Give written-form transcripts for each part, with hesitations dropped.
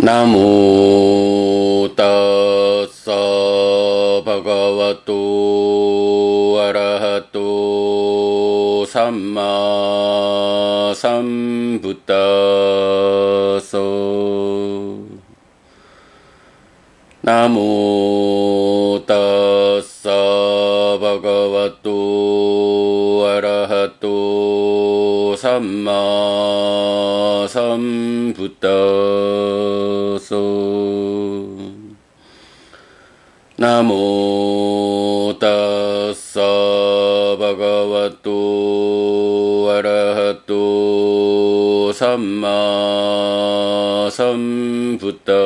나모 따사 바가와토 아라하토 삼마 삼부타서 나모 따사 바가와토 아라하토 삼마 삼부타서 나모 따사 바가와토 아라하토 삼마 삼부타서.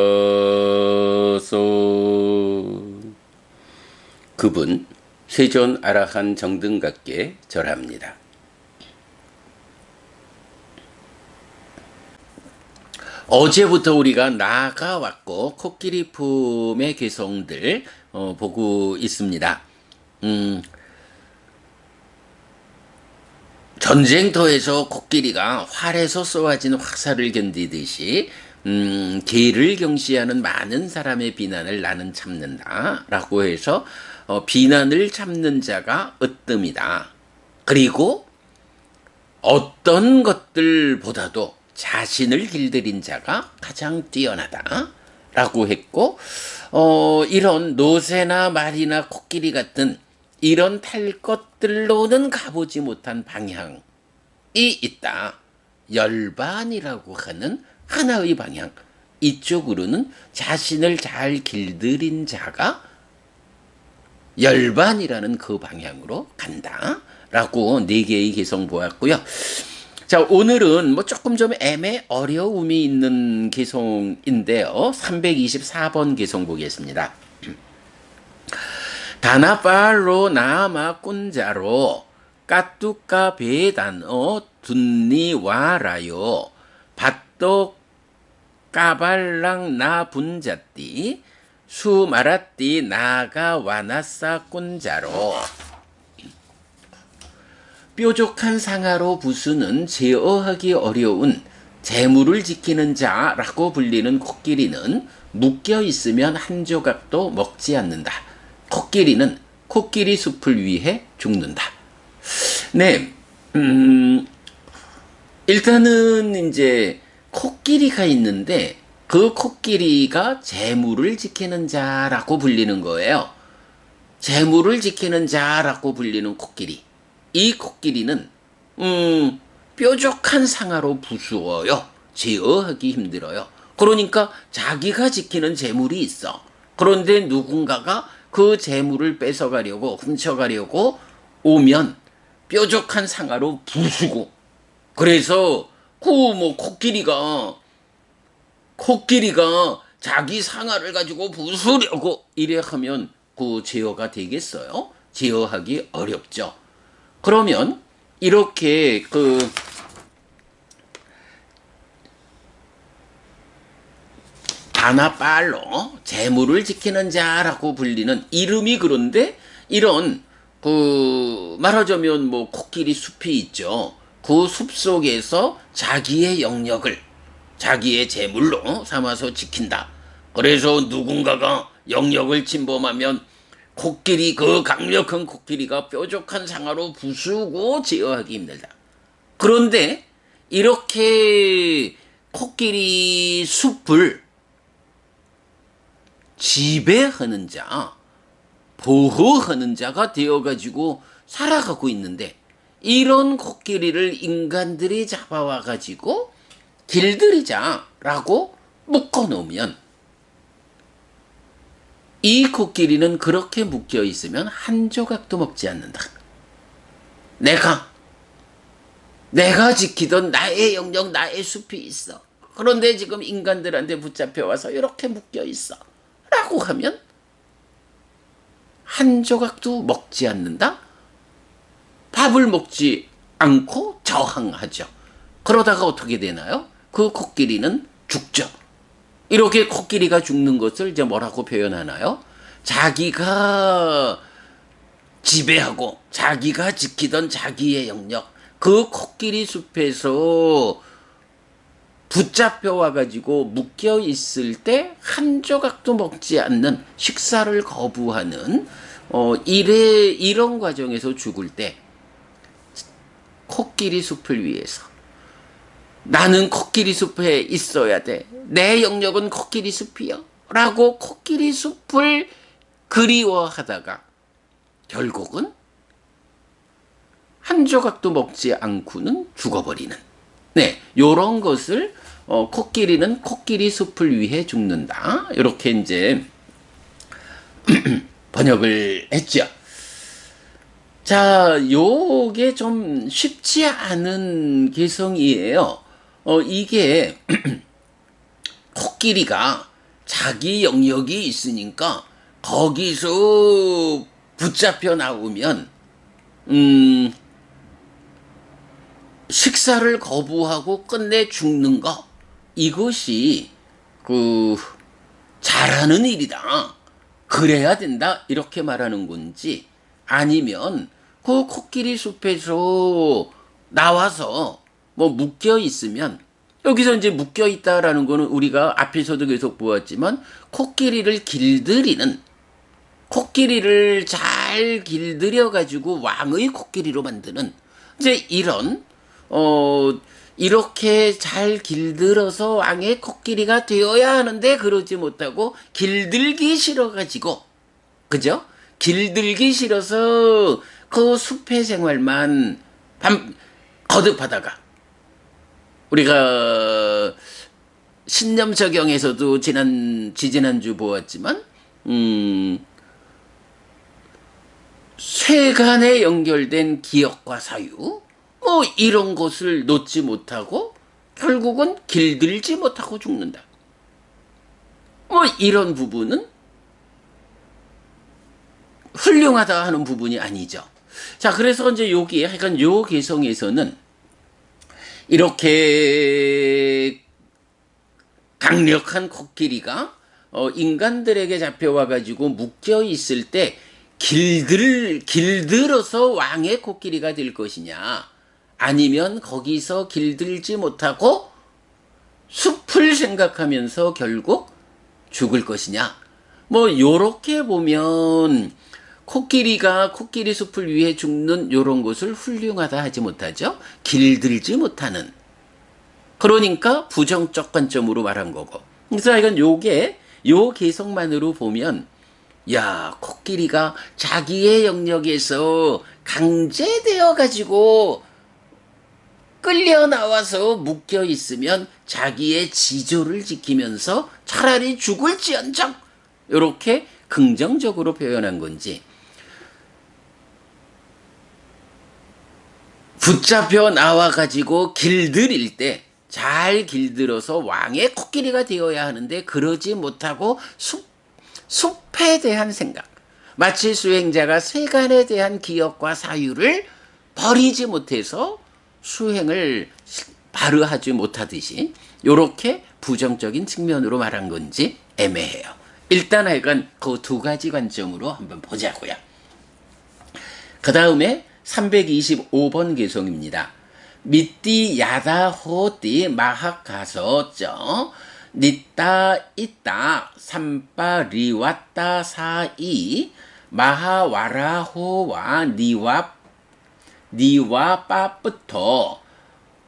그분 세존 아라한 정등각께 절합니다. 어제부터 우리가 나가 왔고 코끼리 품의 개성들 보고 있습니다. 전쟁터에서 코끼리가 활에서 쏘아진 화살을 견디듯이 개를 경시하는 많은 사람의 비난을 나는 참는다 라고 해서 비난을 참는 자가 으뜸이다. 그리고 어떤 것들보다도 자신을 길들인 자가 가장 뛰어나다 라고 했고, 이런 노새나 말이나 코끼리 같은 이런 탈 것들로는 가보지 못한 방향이 있다. 열반이라고 하는 하나의 방향, 이쪽으로는 자신을 잘 길들인 자가 열반이라는 그 방향으로 간다 라고 4개의 개성 보았고요. 자, 오늘은 조금 좀 어려움이 있는 개성인데요. 324번 개성 보겠습니다. 다나팔로 나마 꾼자로 까뚜까 베단어 둔니와라요 밭도 까발랑 나 분자띠 수마라띠 나가 와나싸 꾼자로. 뾰족한 상아로 부수는 제어하기 어려운 재물을 지키는 자라고 불리는 코끼리는 묶여 있으면 한 조각도 먹지 않는다. 코끼리는 코끼리 숲을 위해 죽는다. 네, 일단은 이제 코끼리가 있는데 그 코끼리가 재물을 지키는 자라고 불리는 거예요. 재물을 지키는 자라고 불리는 코끼리. 이 코끼리는 뾰족한 상아로 부수어요. 제어하기 힘들어요. 그러니까 자기가 지키는 재물이 있어. 그런데 누군가가 그 재물을 뺏어가려고 훔쳐가려고 오면 뾰족한 상아로 부수고, 그래서 코끼리가 자기 상아를 가지고 부수려고 이래 하면 그 제어가 되겠어요? 제어하기 어렵죠. 그러면 이렇게 다나빨로 재물을 지키는 자라고 불리는 이름이, 그런데 이런 말하자면 코끼리 숲이 있죠. 그 숲 속에서 자기의 영역을 자기의 재물로 삼아서 지킨다. 그래서 누군가가 영역을 침범하면 그 강력한 코끼리가 뾰족한 상아로 부수고 제어하기 힘들다. 그런데 이렇게 코끼리 숲을 지배하는 자, 보호하는 자가 되어가지고 살아가고 있는데, 이런 코끼리를 인간들이 잡아와가지고 길들이자라고 묶어놓으면 이 코끼리는 그렇게 묶여 있으면 한 조각도 먹지 않는다. 내가 지키던 나의 영역, 나의 숲이 있어. 그런데 지금 인간들한테 붙잡혀 와서 이렇게 묶여 있어. 라고 하면 한 조각도 먹지 않는다? 밥을 먹지 않고 저항하죠. 그러다가 어떻게 되나요? 그 코끼리는 죽죠. 이렇게 코끼리가 죽는 것을 이제 뭐라고 표현하나요? 자기가 지배하고 자기가 지키던 자기의 영역, 그 코끼리 숲에서 붙잡혀 와가지고 묶여 있을 때 한 조각도 먹지 않는 식사를 거부하는 이런 과정에서 죽을 때 코끼리 숲을 위해서 나는 코끼리 숲에 있어야 돼. 내 영역은 코끼리 숲이야. 라고 코끼리 숲을 그리워하다가 결국은 한 조각도 먹지 않고는 죽어버리는. 네, 요런 것을 코끼리는 코끼리 숲을 위해 죽는다. 이렇게 이제 번역을 했죠. 자, 요게 좀 쉽지 않은 개성이에요. 이게 코끼리가 자기 영역이 있으니까 거기서 붙잡혀 나오면 식사를 거부하고 끝내 죽는 거, 이것이 잘하는 일이다. 그래야 된다. 이렇게 말하는 건지, 아니면 그 코끼리 숲에서 나와서 뭐 묶여 있으면, 여기서 이제 묶여 있다라는 거는 우리가 앞에서도 계속 보았지만 코끼리를 길들이는, 코끼리를 잘 길들여 가지고 왕의 코끼리로 만드는, 이제 이런 이렇게 잘 길들어서 왕의 코끼리가 되어야 하는데 그러지 못하고 길들기 싫어가지고, 그죠? 길들기 싫어서 그 숲의 생활만 거듭하다가, 우리가 신념적용에서도 지지난주 보았지만 쇠간에 연결된 기억과 사유, 뭐 이런 것을 놓지 못하고 결국은 길들지 못하고 죽는다. 뭐 이런 부분은 훌륭하다 하는 부분이 아니죠. 자, 그래서 이제 여기에 약간 요 개성에서는 이렇게 강력한 코끼리가 인간들에게 잡혀와가지고 묶여 있을 때 길들어서 왕의 코끼리가 될 것이냐, 아니면 거기서 길들지 못하고 숲을 생각하면서 결국 죽을 것이냐. 뭐 요렇게 보면 코끼리가 코끼리 숲을 위해 죽는 요런 것을 훌륭하다 하지 못하죠. 길들지 못하는. 그러니까 부정적 관점으로 말한 거고. 그래서 이건 요게 요 개성만으로 보면, 야, 코끼리가 자기의 영역에서 강제되어 가지고 끌려 나와서 묶여 있으면 자기의 지조를 지키면서 차라리 죽을지언정, 이렇게 긍정적으로 표현한 건지, 붙잡혀 나와가지고 길들일 때 잘 길들어서 왕의 코끼리가 되어야 하는데 그러지 못하고 숲에 대한 생각, 마치 수행자가 세간에 대한 기억과 사유를 버리지 못해서 수행을 바로 하지 못하듯이 이렇게 부정적인 측면으로 말한 건지 애매해요. 일단 하여간 그 두 가지 관점으로 한번 보자고요. 그 다음에 325번 개성입니다. 미띠 야다 호띠 마하가서쩌 니따 있다 삼빠 리왔다 사이 마하와라호와 니와 빠부터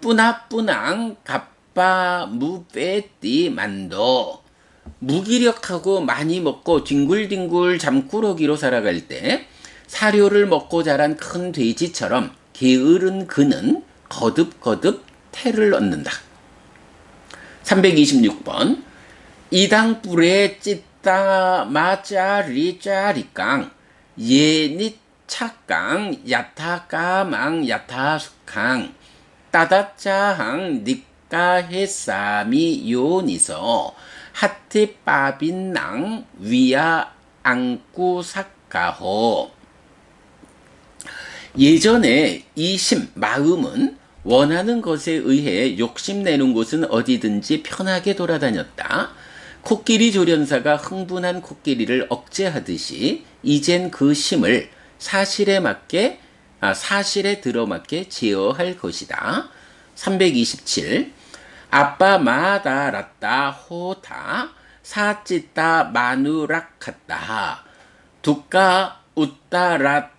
뿌나뿌낭 갑바 무베띠 만도. 무기력하고 많이 먹고 뒹굴뒹굴 잠꾸러기로 살아갈 때 사료를 먹고 자란 큰 돼지처럼 게으른 그는 거듭거듭 태를 얻는다. 326번 이당불에 찌따 마짜리 짜리깡 예닛 착강 야타까망 야타숙항 따다짜항 니까헤사미 요니서 하티빠빈낭 위야 앙꾸삭가호. 예전에 이 마음은 원하는 것에 의해 욕심내는 곳은 어디든지 편하게 돌아다녔다. 코끼리 조련사가 흥분한 코끼리를 억제하듯이 이젠 그 심을 사실에 들어맞게 제어할 것이다. 327. 아빠 마다랐다 호타 사찌따 마누락하다 두까 웃다라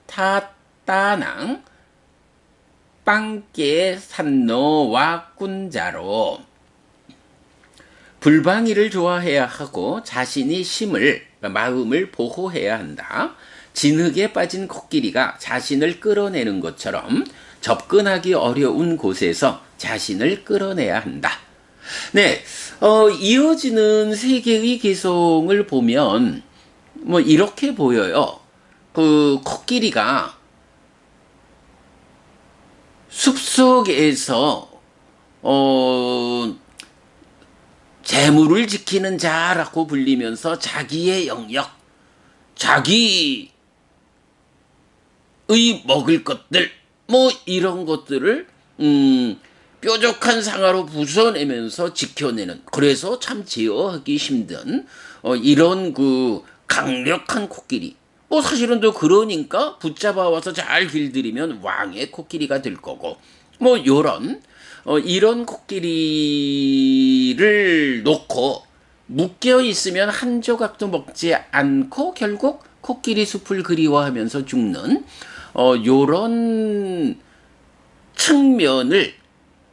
타따낭 빵께 산노와 꾼자로. 불방이를 좋아해야 하고 자신이 마음을 보호해야 한다. 진흙에 빠진 코끼리가 자신을 끌어내는 것처럼 접근하기 어려운 곳에서 자신을 끌어내야 한다. 네, 이어지는 세 개의 개성을 보면 뭐 이렇게 보여요. 그 코끼리가 숲속에서 재물을 지키는 자라고 불리면서 자기의 영역, 자기의 먹을 것들, 뭐 이런 것들을 뾰족한 상아로 부숴내면서 지켜내는, 그래서 참 제어하기 힘든 이런 그 강력한 코끼리. 뭐 사실은 또 그러니까 붙잡아 와서 잘 길들이면 왕의 코끼리가 될 거고, 뭐 이런 코끼리를 놓고 묶여 있으면 한 조각도 먹지 않고 결국 코끼리 숲을 그리워하면서 죽는 요런 측면을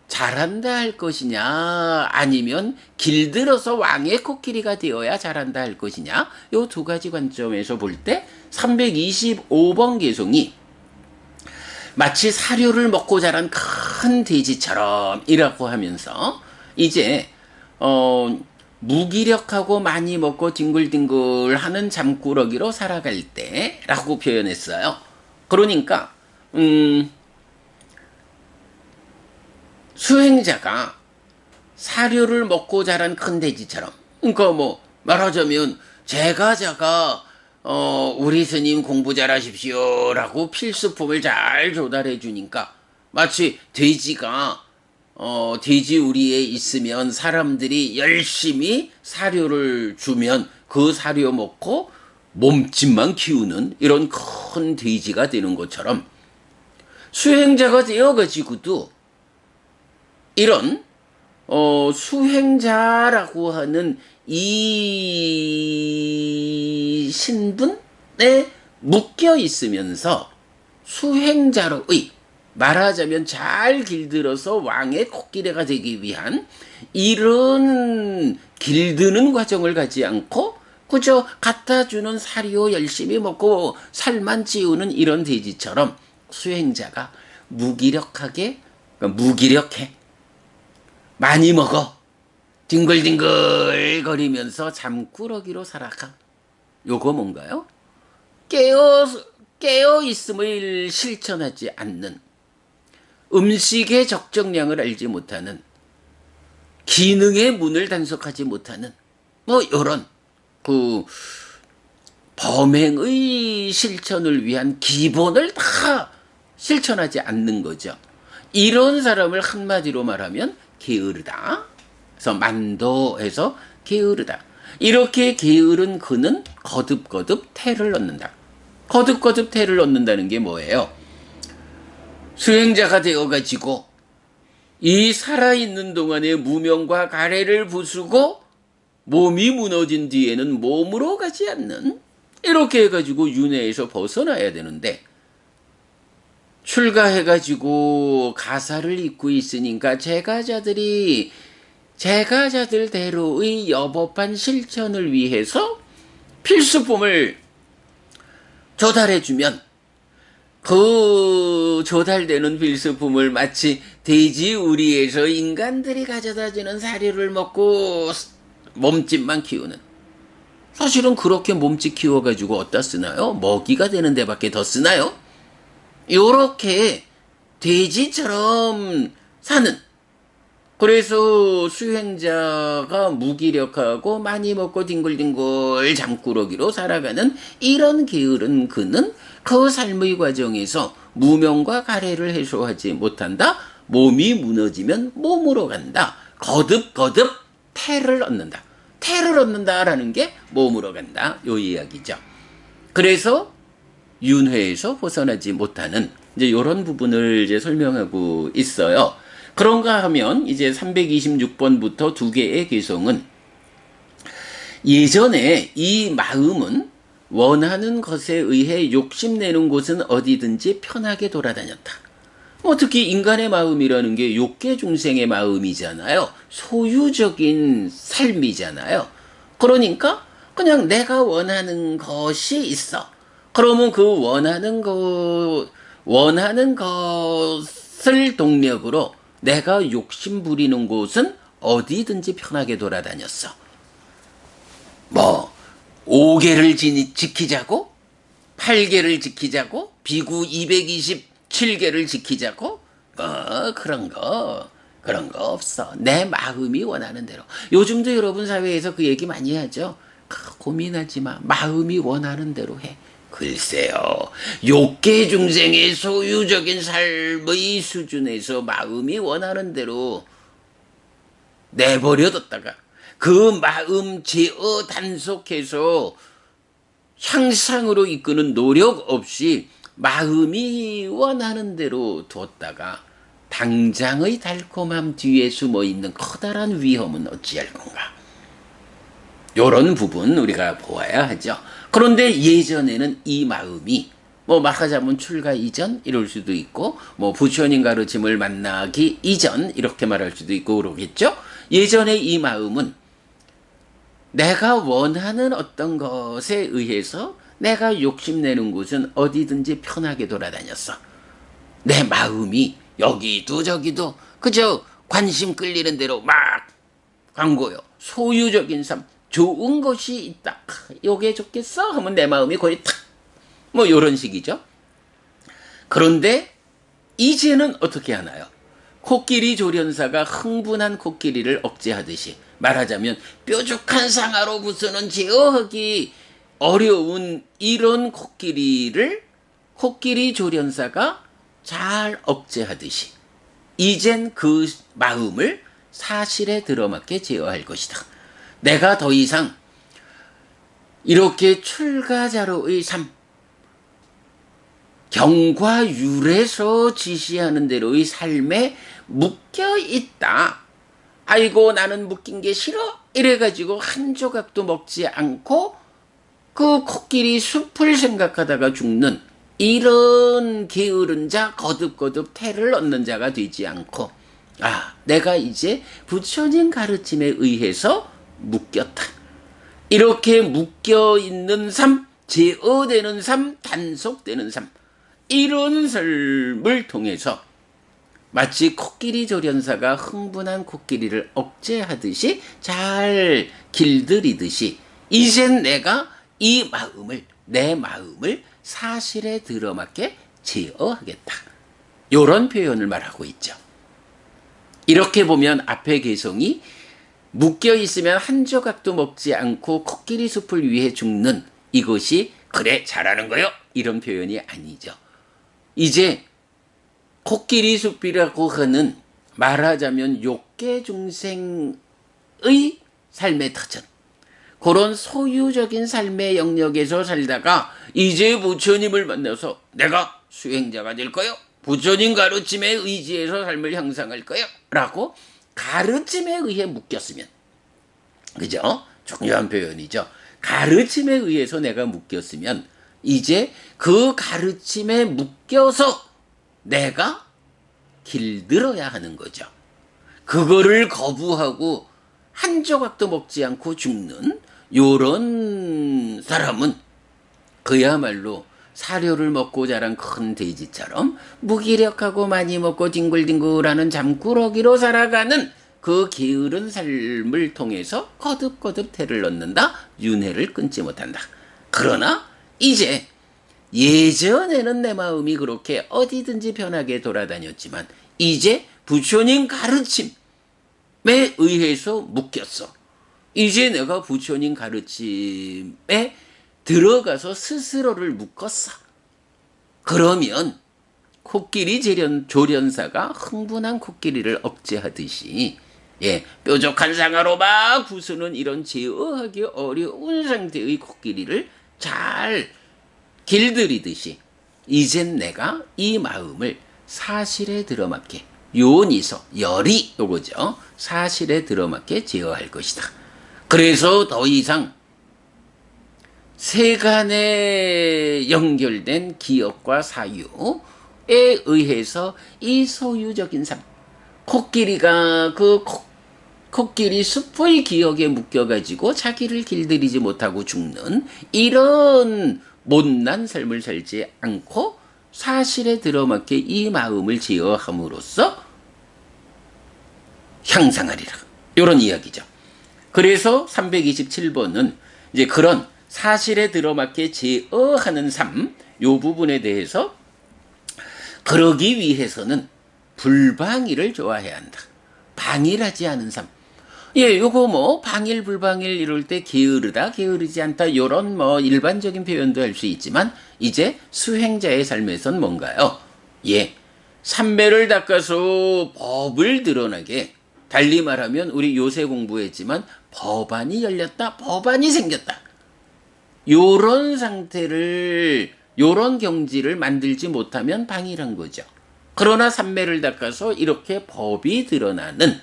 잘한다 할 것이냐, 아니면 길들어서 왕의 코끼리가 되어야 잘한다 할 것이냐, 요 두 가지 관점에서 볼 때 325번 개송이 마치 사료를 먹고 자란 큰 돼지처럼 이라고 하면서 이제 무기력하고 많이 먹고 뒹굴뒹굴하는 잠꾸러기로 살아갈 때라고 표현했어요. 그러니까 수행자가 사료를 먹고 자란 큰 돼지처럼, 그러니까 뭐 말하자면 제가 우리 스님 공부 잘하십시오 라고 필수품을 잘 조달해 주니까 마치 돼지가 돼지 우리에 있으면 사람들이 열심히 사료를 주면 그 사료 먹고 몸집만 키우는 이런 큰 돼지가 되는 것처럼, 수행자가 되어가지고도 이런 수행자라고 하는 이 신분에 묶여 있으면서 수행자로의, 말하자면 잘 길들어서 왕의 코끼리가 되기 위한 이런 길드는 과정을 가지 않고 그저 갖다 주는 사료 열심히 먹고 살만 찌우는 이런 돼지처럼 수행자가 무기력해, 많이 먹어, 뒹굴뒹굴 잠꾸러기로 살아가. 요거 뭔가요? 깨어 있음을 실천하지 않는, 음식의 적정량을 알지 못하는, 기능의 문을 단속하지 못하는, 뭐 요런 그 범행의 실천을 위한 기본을 다 실천하지 않는 거죠. 이런 사람을 한마디로 말하면 게으르다. 그래서 만도해서 게으르다. 이렇게 게으른 그는 거듭거듭 태를 얻는다. 거듭거듭 태를 얻는다는 게 뭐예요? 수행자가 되어가지고 이 살아있는 동안에 무명과 가래를 부수고 몸이 무너진 뒤에는 몸으로 가지 않는, 이렇게 해가지고 윤회에서 벗어나야 되는데, 출가해가지고 가사를 입고 있으니까 제가자들대로의 여법한 실천을 위해서 필수품을 조달해주면 그 조달되는 필수품을 마치 돼지 우리에서 인간들이 가져다주는 사료를 먹고 몸집만 키우는, 사실은 그렇게 몸집 키워가지고 어디다 쓰나요? 먹이가 되는 데밖에 더 쓰나요? 요렇게 돼지처럼 사는, 그래서 수행자가 무기력하고 많이 먹고 뒹굴뒹굴 잠꾸러기로 살아가는 이런 게으른 그는 그 삶의 과정에서 무명과 가래를 해소하지 못한다. 몸이 무너지면 몸으로 간다. 거듭거듭 태를 얻는다. 태를 얻는다라는 게 몸으로 간다. 요 이야기죠. 그래서 윤회에서 벗어나지 못하는 이제 이런 부분을 이제 설명하고 있어요. 그런가 하면 이제 326번부터 두 개의 개성은 예전에 이 마음은 원하는 것에 의해 욕심내는 곳은 어디든지 편하게 돌아다녔다. 뭐 특히 인간의 마음이라는 게 욕계 중생의 마음이잖아요. 소유적인 삶이잖아요. 그러니까 그냥 내가 원하는 것이 있어. 그러면 그 원하는 것을 동력으로 내가 욕심 부리는 곳은 어디든지 편하게 돌아다녔어. 뭐 5개를 지키자고? 8개를 지키자고? 비구 227개를 지키자고? 그런 거 없어. 내 마음이 원하는 대로. 요즘도 여러분 사회에서 그 얘기 많이 하죠. 고민하지 마. 마음이 원하는 대로 해. 글쎄요. 욕계 중생의 소유적인 삶의 수준에서 마음이 원하는 대로 내버려뒀다가 그 마음 제어 단속해서 향상으로 이끄는 노력 없이 마음이 원하는 대로 뒀다가 당장의 달콤함 뒤에 숨어있는 커다란 위험은 어찌할 건가. 요런 부분 우리가 보아야 하죠. 그런데 예전에는 이 마음이 뭐 말하자면 출가 이전 이럴 수도 있고 뭐 부처님 가르침을 만나기 이전 이렇게 말할 수도 있고 그러겠죠. 예전에 이 마음은 내가 원하는 어떤 것에 의해서 내가 욕심내는 곳은 어디든지 편하게 돌아다녔어. 내 마음이 여기도 저기도 그저 관심 끌리는 대로 막 광고요. 소유적인 삶, 좋은 것이 있다. 요게 좋겠어? 하면 내 마음이 거의 탁, 뭐 요런 식이죠. 그런데 이제는 어떻게 하나요? 코끼리 조련사가 흥분한 코끼리를 억제하듯이 말하자면 뾰족한 상아로부터는 제어하기 어려운 이런 코끼리 조련사가 잘 억제하듯이 이젠 그 마음을 사실에 들어맞게 제어할 것이다. 내가 더 이상 이렇게 출가자로의 삶, 경과율에서 지시하는 대로의 삶에 묶여 있다. 아이고 나는 묶인 게 싫어? 이래가지고 한 조각도 먹지 않고 그 코끼리 숲을 생각하다가 죽는 이런 게으른 자, 거듭거듭 태를 얻는 자가 되지 않고 내가 이제 부처님 가르침에 의해서 묶였다. 이렇게 묶여있는 삶, 제어되는 삶, 단속되는 삶 이런 삶을 통해서 마치 코끼리 조련사가 흥분한 코끼리를 억제하듯이 잘 길들이듯이 이젠 내가 내 마음을 사실에 들어맞게 제어하겠다. 이런 표현을 말하고 있죠. 이렇게 보면 앞의 개성이 묶여 있으면 한 조각도 먹지 않고 코끼리 숲을 위해 죽는 이것이 그래 잘하는 거요 이런 표현이 아니죠. 이제 코끼리 숲이라고 하는 말하자면 욕계 중생의 삶의 터전 그런 소유적인 삶의 영역에서 살다가 이제 부처님을 만나서 내가 수행자가 될 거요. 부처님 가르침에 의지해서 삶을 향상할 거요. 라고 가르침에 의해 묶였으면 그죠? 중요한 표현이죠. 가르침에 의해서 내가 묶였으면 이제 그 가르침에 묶여서 내가 길들어야 하는 거죠. 그거를 거부하고 한 조각도 먹지 않고 죽는 요런 사람은 그야말로 사료를 먹고 자란 큰 돼지처럼 무기력하고 많이 먹고 뒹굴뒹굴하는 잠꾸러기로 살아가는 그 게으른 삶을 통해서 거듭거듭 태를 넣는다. 윤회를 끊지 못한다. 그러나 이제 예전에는 내 마음이 그렇게 어디든지 편하게 돌아다녔지만 이제 부처님 가르침에 의해서 묶였어. 이제 내가 부처님 가르침에 들어가서 스스로를 묶었어. 그러면 코끼리 조련사가 흥분한 코끼리를 억제하듯이 뾰족한 상아로 막 부수는 이런 제어하기 어려운 상태의 코끼리를 잘 길들이듯이 이젠 내가 이 마음을 사실에 들어맞게 요니서 열이 요거죠. 사실에 들어맞게 제어할 것이다. 그래서 더 이상 세간에 연결된 기억과 사유에 의해서 이 소유적인 삶, 코끼리가 코끼리 숲의 기억에 묶여가지고 자기를 길들이지 못하고 죽는 이런 못난 삶을 살지 않고 사실에 들어맞게 이 마음을 제어함으로써 향상하리라. 이런 이야기죠. 그래서 327번은 이제 그런 사실에 들어맞게 제어하는 삶, 요 부분에 대해서 그러기 위해서는 불방일을 좋아해야 한다. 방일하지 않은 삶. 예, 요거 뭐 방일 불방일 이럴 때 게으르다, 게으르지 않다 요런 뭐 일반적인 표현도 할 수 있지만 이제 수행자의 삶에선 뭔가요? 예, 삼매를 닦아서 법을 드러나게, 달리 말하면 우리 요새 공부했지만 법안이 열렸다, 법안이 생겼다. 요런 상태를, 요런 경지를 만들지 못하면 방일한 거죠. 그러나 삼매를 닦아서 이렇게 법이 드러나는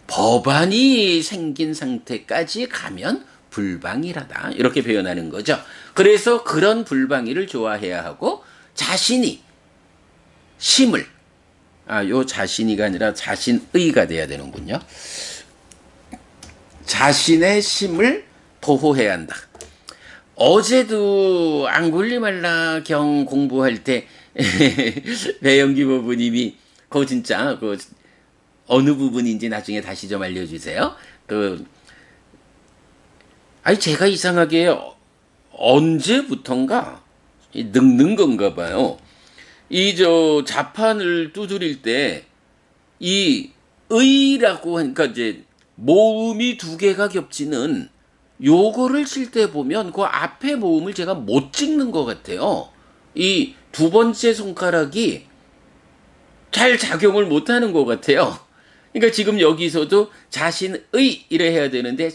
법안이 생긴 상태까지 가면 불방일하다. 이렇게 표현하는 거죠. 그래서 그런 불방일을 좋아해야 하고 자신이 심을, 요 자신이가 아니라 자신의가 돼야 되는군요. 자신의 심을 보호해야 한다. 어제도 앙굴리말라 경 공부할 때 배영기 부부님이 그거 진짜 그 어느 부분인지 나중에 다시 좀 알려주세요. 제가 이상하게 언제부턴가 늙는 건가 봐요. 자판을 두드릴 때 이 의라고 하니까 이제 모음이 두 개가 겹치는 요거를 칠 때 보면 그 앞에 모음을 제가 못 찍는 것 같아요. 이 두 번째 손가락이 잘 작용을 못 하는 것 같아요. 그러니까 지금 여기서도 자신의 이래 해야 되는데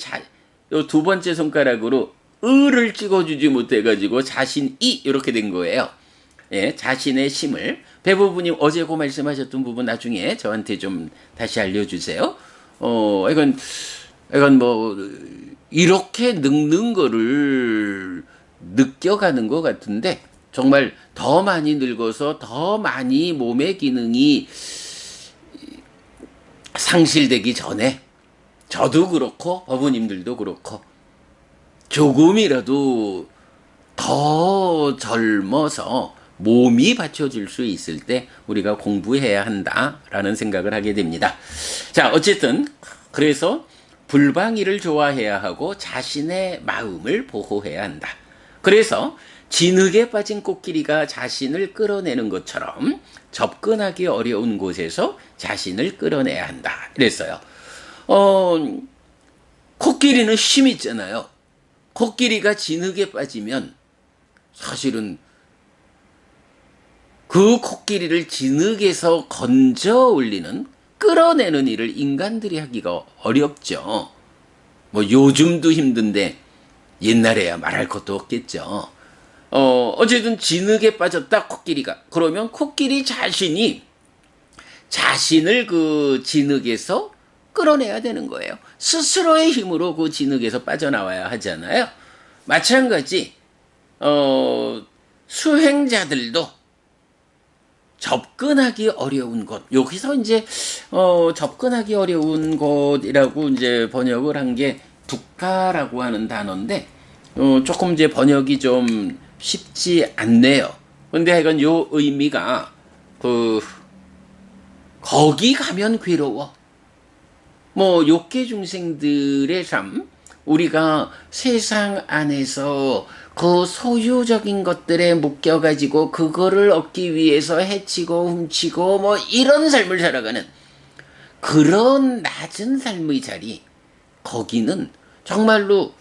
요 두 번째 손가락으로 의를 찍어주지 못해가지고 자신이 이렇게 된 거예요. 예, 자신의 심을. 배부부님 어제 그 말씀하셨던 부분 나중에 저한테 좀 다시 알려주세요. 이건 뭐 이렇게 늙는 거를 느껴가는 것 같은데 정말 더 많이 늙어서 더 많이 몸의 기능이 상실되기 전에 저도 그렇고 어부님들도 그렇고 조금이라도 더 젊어서 몸이 받쳐줄 수 있을 때 우리가 공부해야 한다라는 생각을 하게 됩니다. 자, 어쨌든 그래서 불방일을 좋아해야 하고 자신의 마음을 보호해야 한다. 그래서 진흙에 빠진 코끼리가 자신을 끌어내는 것처럼 접근하기 어려운 곳에서 자신을 끌어내야 한다. 그랬어요. 코끼리는 힘이 있잖아요. 코끼리가 진흙에 빠지면 사실은 그 코끼리를 진흙에서 건져 올리는, 끌어내는 일을 인간들이 하기가 어렵죠. 뭐 요즘도 힘든데 옛날에야 말할 것도 없겠죠. 어쨌든 진흙에 빠졌다 코끼리가. 그러면 코끼리 자신이 자신을 그 진흙에서 끌어내야 되는 거예요. 스스로의 힘으로 그 진흙에서 빠져나와야 하잖아요. 마찬가지 수행자들도 접근하기 어려운 것, 여기서 이제 접근하기 어려운 것이라고 이제 번역을 한 게 두카라고 하는 단어인데 조금 이제 번역이 좀 쉽지 않네요. 근데 하여간 요 의미가 거기 가면 괴로워. 뭐 욕계 중생들의 삶, 우리가 세상 안에서 그 소유적인 것들에 묶여가지고 그거를 얻기 위해서 해치고 훔치고 뭐 이런 삶을 살아가는 그런 낮은 삶의 자리, 거기는 정말로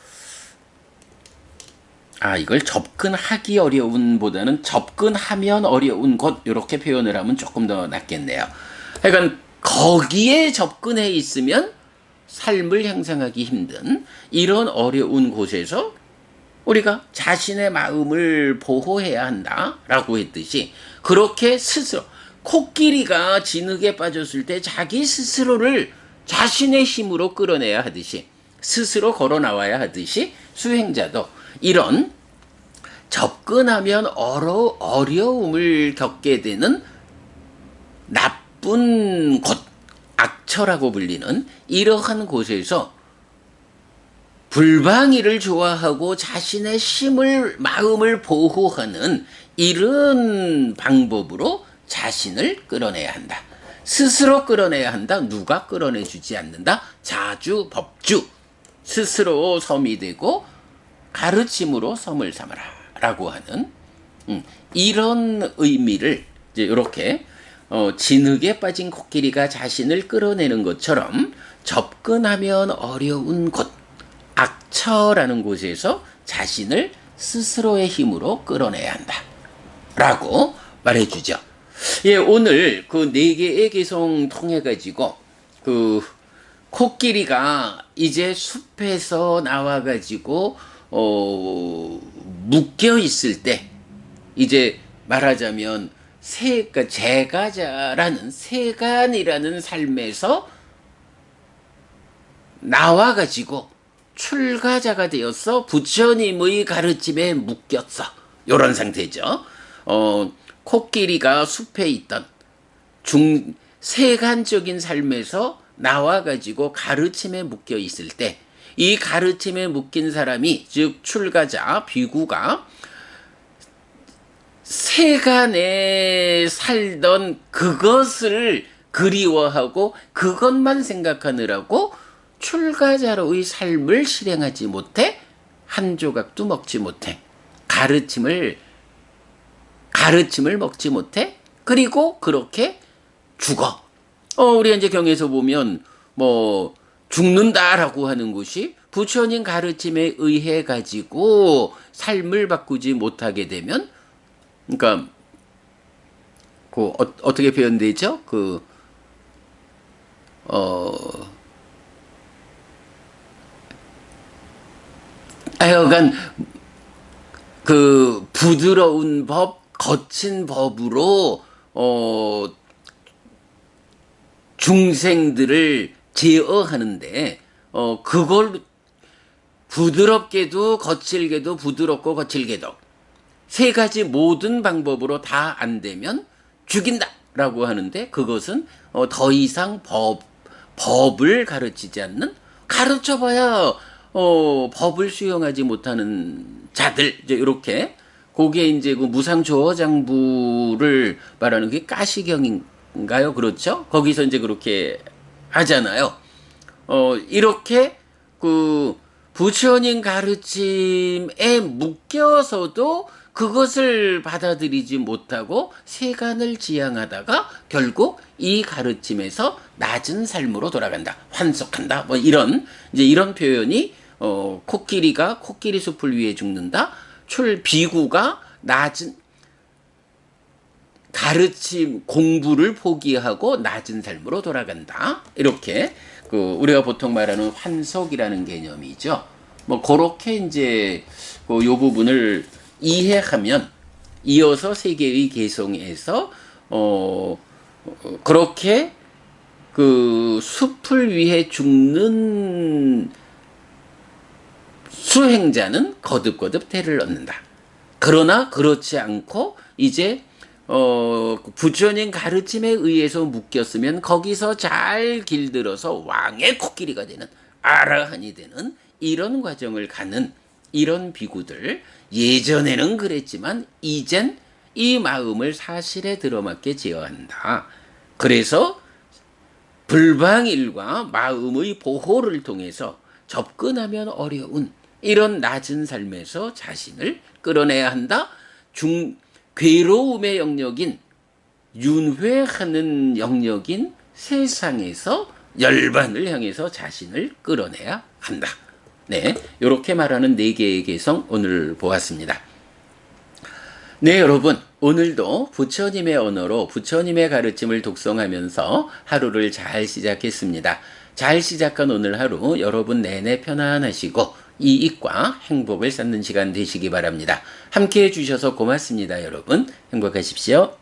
이걸 접근하기 어려운 보다는 접근하면 어려운 곳, 이렇게 표현을 하면 조금 더 낫겠네요. 그러니까 거기에 접근해 있으면 삶을 향상하기 힘든 이런 어려운 곳에서 우리가 자신의 마음을 보호해야 한다라고 했듯이, 그렇게 스스로 코끼리가 진흙에 빠졌을 때 자기 스스로를 자신의 힘으로 끌어내야 하듯이, 스스로 걸어 나와야 하듯이 수행자도 이런 접근하면 어려움을 겪게 되는 나쁜 곳, 악처라고 불리는 이러한 곳에서 불방이를 좋아하고 자신의 마음을 보호하는 이런 방법으로 자신을 끌어내야 한다. 스스로 끌어내야 한다. 누가 끌어내주지 않는다. 자주, 법주. 스스로 섬이 되고 가르침으로 섬을 삼아라. 라고 하는 이런 의미를 이제 이렇게 진흙에 빠진 코끼리가 자신을 끌어내는 것처럼 접근하면 어려운 곳, 악처라는 곳에서 자신을 스스로의 힘으로 끌어내야 한다. 라고 말해주죠. 예, 오늘 그 4개의 개성 통해 가지고 그 코끼리가 이제 숲에서 나와 가지고 묶여 있을 때, 이제 말하자면 제가자라는 세간이라는 삶에서 나와 가지고 출가자가 되었어. 부처님의 가르침에 묶였어. 요런 상태죠. 코끼리가 숲에 있던 세간적인 삶에서 나와가지고 가르침에 묶여 있을 때, 이 가르침에 묶인 사람이, 즉 출가자, 비구가 세간에 살던 그것을 그리워하고 그것만 생각하느라고 출가자로의 삶을 실행하지 못해 한 조각도 먹지 못해 가르침을 먹지 못해, 그리고 그렇게 죽어. 우리가 이제 경에서 보면 죽는다라고 하는 것이 부처님 가르침에 의해 가지고 삶을 바꾸지 못하게 되면, 그러니까 어떻게 표현되죠? 하여간 부드러운 법, 거친 법으로 중생들을 제어하는데, 그걸 부드럽게도 거칠게도, 부드럽고 거칠게도 세 가지 모든 방법으로 다 안 되면 죽인다라고 하는데, 그것은 더 이상 법을 가르치지 않는, 가르쳐봐야 법을 수용하지 못하는 자들, 이제 이렇게, 그게 이제 그 무상조어장부를 말하는 게 가시경인가요? 그렇죠? 거기서 이제 그렇게 하잖아요. 이렇게 부처님 가르침에 묶여서도 그것을 받아들이지 못하고 세간을 지향하다가 결국 이 가르침에서 낮은 삶으로 돌아간다, 환속한다, 이런 표현이, 코끼리가 코끼리 숲을 위해 죽는다, 비구가 낮은 가르침 공부를 포기하고 낮은 삶으로 돌아간다, 이렇게 우리가 보통 말하는 환속이라는 개념이죠. 그렇게 이제 요 부분을 이해하면, 이어서 세 개의 개성에서 그렇게 숲을 위해 죽는 수행자는 거듭거듭 태를 얻는다. 그러나 그렇지 않고 이제 부처님 가르침에 의해서 묶였으면 거기서 잘 길들어서 왕의 코끼리가 되는, 아라한이 되는 이런 과정을 가는 이런 비구들, 예전에는 그랬지만 이젠 이 마음을 사실에 들어맞게 제어한다. 그래서 불방일과 마음의 보호를 통해서 접근하면 어려운 이런 낮은 삶에서 자신을 끌어내야 한다. 괴로움의 영역인, 윤회하는 영역인 세상에서 열반을 향해서 자신을 끌어내야 한다. 네, 이렇게 말하는 4개의 개성 오늘 보았습니다. 네, 여러분, 오늘도 부처님의 언어로 부처님의 가르침을 독송하면서 하루를 잘 시작했습니다. 잘 시작한 오늘 하루 여러분 내내 편안하시고 이익과 행복을 쌓는 시간 되시기 바랍니다. 함께해 주셔서 고맙습니다. 여러분, 행복하십시오.